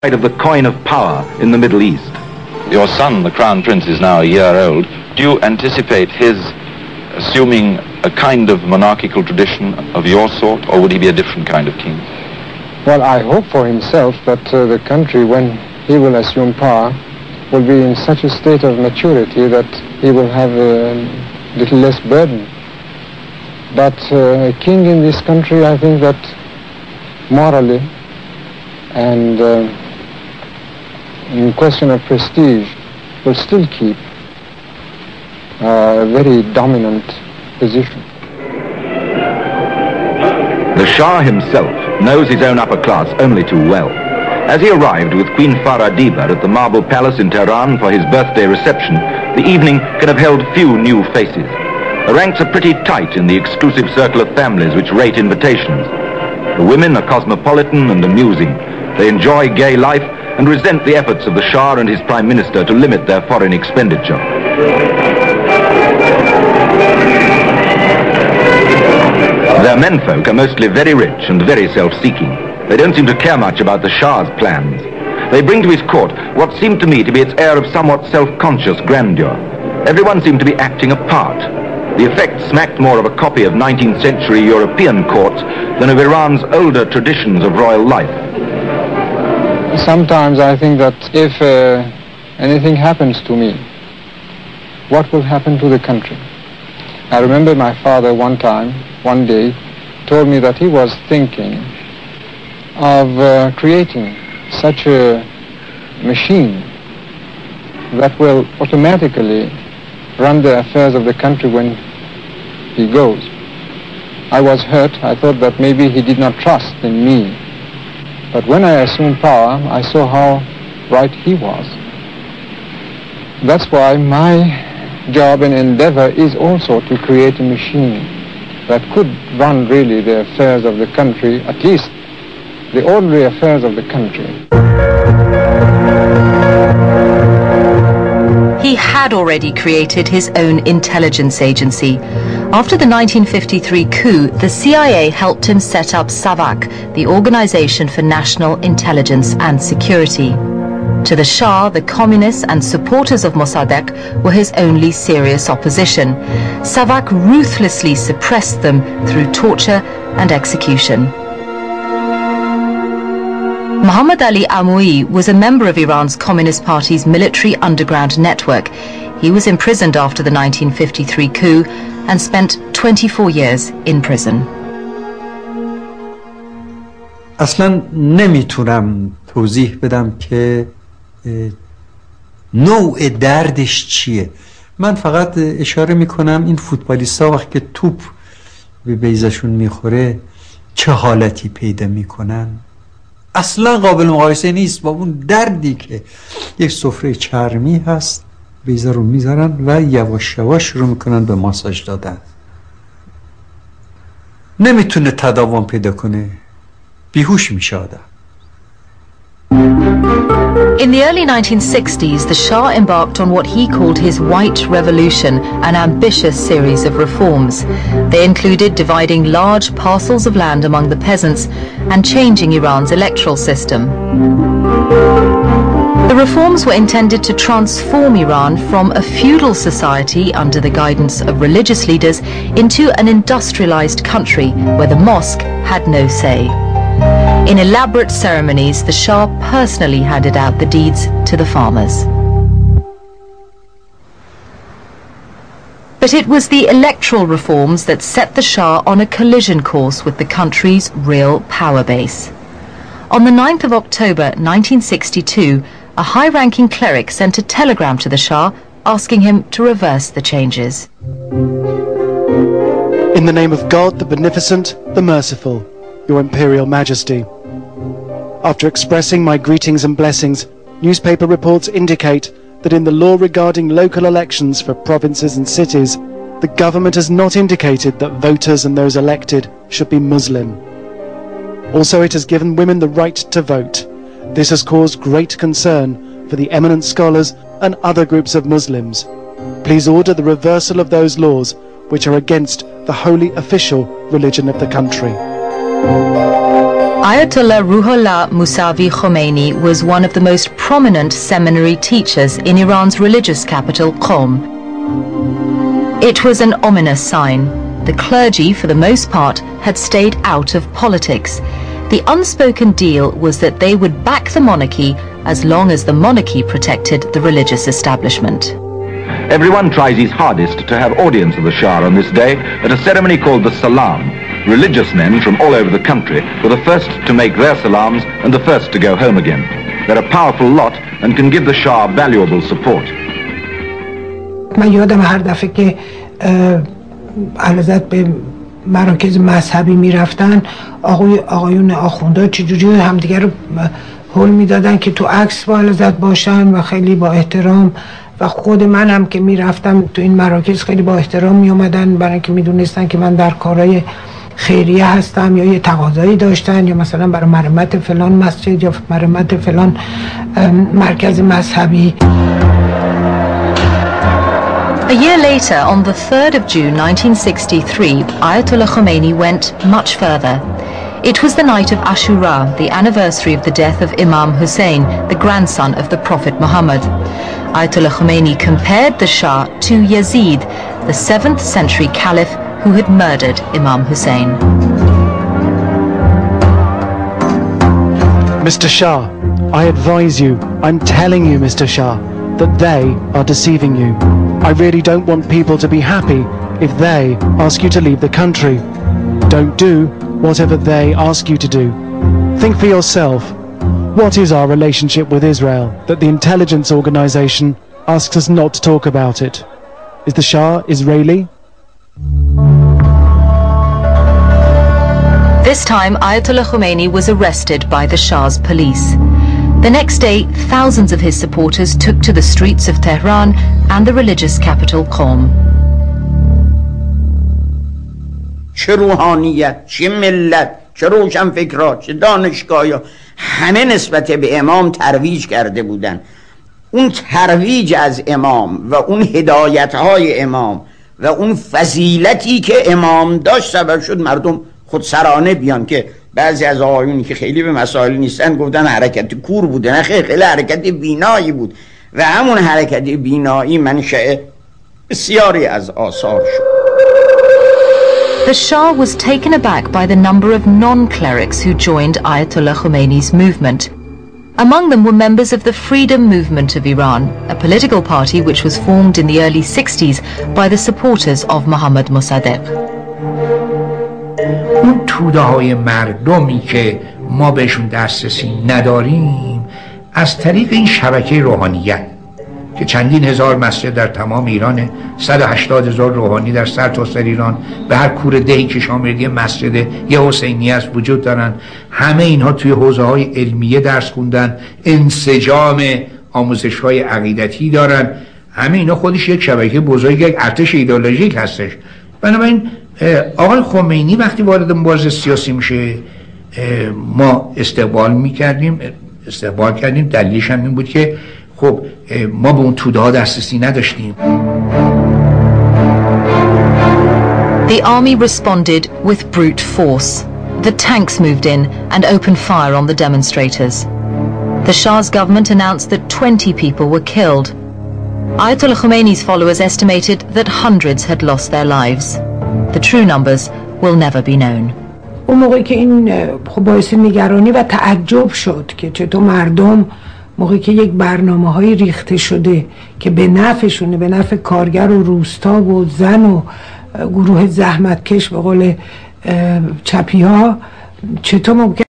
of the coin of power in the Middle East. Your son, the Crown Prince, is now a year old. Do you anticipate his assuming a kind of monarchical tradition of your sort, or would he be a different kind of king? Well, I hope for himself that the country, when he will assume power, will be in such a state of maturity that he will have a little less burden. But a king in this country, I think that morally and in question of prestige, will still keep a very dominant position. The Shah himself knows his own upper class only too well. As he arrived with Queen Farah Diba at the Marble Palace in Tehran for his birthday reception, the evening can have held few new faces. The ranks are pretty tight in the exclusive circle of families which rate invitations. The women are cosmopolitan and amusing. They enjoy gay life and resent the efforts of the Shah and his Prime Minister to limit their foreign expenditure. Their menfolk are mostly very rich and very self-seeking. They don't seem to care much about the Shah's plans. They bring to his court what seemed to me to be its air of somewhat self-conscious grandeur. Everyone seemed to be acting a part. The effect smacked more of a copy of 19th century European courts than of Iran's older traditions of royal life. Sometimes I think that if anything happens to me, what will happen to the country? I remember my father one day, told me that he was thinking of creating such a machine that will automatically run the affairs of the country when he goes. I was hurt. I thought that maybe he did not trust in me. But when I assumed power, I saw how right he was. That's why my job and endeavor is also to create a machine that could run really the affairs of the country, at least the ordinary affairs of the country. He had already created his own intelligence agency. After the 1953 coup, the CIA helped him set up SAVAK, the Organization for National Intelligence and Security. To the Shah, the communists and supporters of Mossadegh were his only serious opposition. SAVAK ruthlessly suppressed them through torture and execution. Muhammad Ali Amoui was a member of Iran's Communist Party's military underground network. He was imprisoned after the 1953 coup and spent 24 years in prison. اصلا نمیتونم توضیح بدم که نوع دردش چیه. من فقط اشاره میکنم این فوتبالیستا وقتی که توپ به بیضشون میخوره چه حالتی پیدا میکنن. اصلا قابل مقایسه نیست با اون دردی که یک سفره چرمی هست بیضه رو میذارن و یواش یواش شروع میکنن به ماساژ دادن. نمیتونه تداوم پیدا کنه، بیهوش میشه آدم. In the early 1960s, the Shah embarked on what he called his White Revolution, an ambitious series of reforms. They included dividing large parcels of land among the peasants and changing Iran's electoral system. The reforms were intended to transform Iran from a feudal society under the guidance of religious leaders into an industrialized country where the mosque had no say. In elaborate ceremonies, the Shah personally handed out the deeds to the farmers. But it was the electoral reforms that set the Shah on a collision course with the country's real power base. On the 9th of October 1962, a high-ranking cleric sent a telegram to the Shah asking him to reverse the changes. In the name of God, the Beneficent, the Merciful, Your Imperial Majesty. After expressing my greetings and blessings, newspaper reports indicate that in the law regarding local elections for provinces and cities, the government has not indicated that voters and those elected should be Muslim. Also, it has given women the right to vote. This has caused great concern for the eminent scholars and other groups of Muslims. Please order the reversal of those laws which are against the holy official religion of the country. Ayatollah Ruhollah Mousavi Khomeini was one of the most prominent seminary teachers in Iran's religious capital, Qom. It was an ominous sign. The clergy, for the most part, had stayed out of politics. The unspoken deal was that they would back the monarchy as long as the monarchy protected the religious establishment. Everyone tries his hardest to have audience of the Shah on this day at a ceremony called the Salam. Religious men from all over the country were the first to make their salams and the first to go home again. They're a powerful lot and can give the Shah valuable support. من یادم هر دفعه که علازت به مراکز مذهبی میرفتن آقایون آخوندا چجوری همدیگه رو هول میدادن که تو عکس با علازت باشن و خیلی با احترام، و خود منم که میرفتم تو این مراکز خیلی با احترام میومدن، برای اینکه میدونستن که من در کارهای خیریه هستم یا یه تقاضایی داشتن یا مثلا برای مرمت فلان مسجد یا مرمت فلان مرکز مذهبی. A year later, on the 3rd of June 1963, Ayatollah Khomeini went much further. It was the night of Ashura, the anniversary of the death of Imam Hussein, the grandson of the Prophet Muhammad. Ayatollah Khomeini compared the Shah to Yazid, the 7th century caliph who had murdered Imam Hussein. Mr. Shah, I advise you, I'm telling you, Mr. Shah, that they are deceiving you. I really don't want people to be happy if they ask you to leave the country. Don't do whatever they ask you to do. Think for yourself. What is our relationship with Israel that the intelligence organization asks us not to talk about it? Is the Shah Israeli? This time, Ayatollah Khomeini was arrested by the Shah's police. The next day, thousands of his supporters took to the streets of Tehran and the religious capital Qom. چه روحانیت، چه ملت، چه روشنفکرها، چه دانشگاه‌ها، همه نسبت به امام ترویج کرده بودن. اون ترویج از امام و اون هدایت‌های امام و اون فضیلتی که امام داشت سبب شد مردم خودسرانه بیان، که بعضی از آقایونی که خیلی به مسائل نیستن گفتن حرکت کور بوده. نه خیلی حرکت بینایی بود و همون حرکت بینایی منشأ بسیاری از آثار شد. The Shah was taken aback by the number of non-clerics who joined Ayatollah Khomeini's movement. Among them were members of the Freedom Movement of Iran, a political party which was formed in the early 60s by the supporters of Mohammad Mossadegh. اون توده های مردمی که ما بهشون دسترسی نداریم از طریق این شبکه روحانیت که چندین هزار مسجد در تمام ایرانه، 180,000 روحانی در سرتاسر ایران، به هر کوره دهی که شامل یه مسجد یه حسینی است وجود دارن. همه اینها توی حوزه های علمیه درس خوندن، انسجام آموزش های عقیدتی دارن. همه اینا خودش یک شبکه بزرگ، یک ارتش ایدئولوژیک هستش. بنابراین آقای خمینی وقتی وارد مبارزه سیاسی میشه ما استقبال کردیم. دلیلش هم این بود که خب ما به اون توده ها دسترسی نداشتیم. The army responded with brute force. The tanks moved in and opened fire on the demonstrators. The Shah's government announced that 20 people were killed. Ayatollah Khomeini's followers estimated that hundreds had lost their lives. The true numbers will never be known. اون موقعی که این باعث نگرانی و تعجب شد که چطور مردم موقعی که یک برنامه‌های ریخته شده که به نفعشونه، به نفع کارگر و روستا و زن و گروه زحمتکش به قول چپی‌ها، چطور ممکن